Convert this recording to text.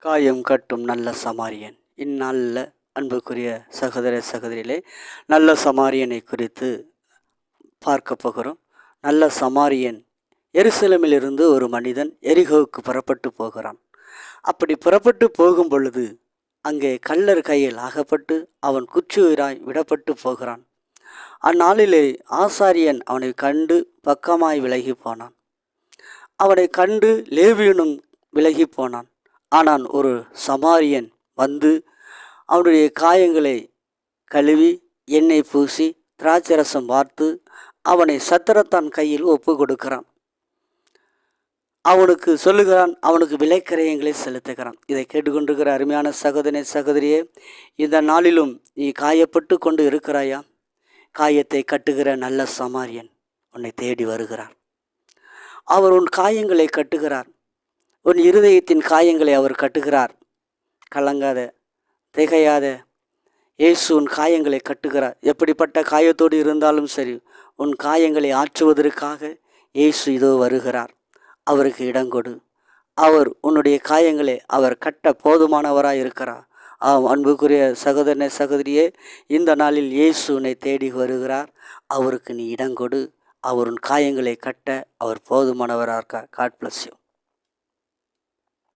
காயம் கட்டும் நல்ல சமாரியன். இந்நாளில் அன்புக்குரிய சகோதர சகோதரிகளே, நல்ல சமாரியனை குறித்து பார்க்க போகிறோம். நல்ல சமாரியன், எருசலேமிலிருந்து ஒரு மனிதன் எரிகோவுக்கு புறப்பட்டு போகிறான். அப்படி புறப்பட்டு போகும் பொழுது அங்கே கள்ளர் கையில் ஆகப்பட்டு அவன் குற்றுயிராய் விடப்பட்டு போகிறான். அந்நாளிலே ஆசாரியன் அவனை கண்டு பக்கமாய் விலகி போனான். அவனை கண்டு லேவியனும் விலகி போனான். ஆனால் ஒரு சமாரியன் வந்து அவனுடைய காயங்களை கழுவி எண்ணெய் பூசி திராட்சரசம் வார்த்து அவனை சத்திரத்தான் கையில் ஒப்பு கொடுக்கிறான். அவனுக்கு சொல்லுகிறான், அவனுக்கு விலைக்கிரயங்களை செலுத்துகிறான். இதை கேட்டுக்கொண்டிருக்கிற அருமையான சகோதரனே சகோதரியே, இந்த நாளிலும் நீ காயப்பட்டு கொண்டு இருக்கிறாயா? காயத்தை கட்டுகிற நல்ல சமாரியன் உன்னை தேடி வருகிறார். அவர் உன் காயங்களை கட்டுகிறார். உன் இருதயத்தின் காயங்களை அவர் கட்டுகிறார். கலங்காத, திகையாத, இயேசு உன் காயங்களை கட்டுகிறார். எப்படிப்பட்ட காயத்தோடு இருந்தாலும் சரி, உன் காயங்களை ஆற்றுவதற்காக இயேசு இதோ வருகிறார். அவருக்கு இடங்கொடு. அவர் உன்னுடைய காயங்களை அவர் கட்ட போதுமானவராக இருக்கிறார். அன்புக்குரிய சகோதரனே சகோதரியே, இந்த நாளில் இயேசு உன்னை தேடி வருகிறார். அவருக்கு நீ இடங்கொடு. அவர் உன் காயங்களை கட்ட அவர் போதுமானவராக இருக்கார். God bless you.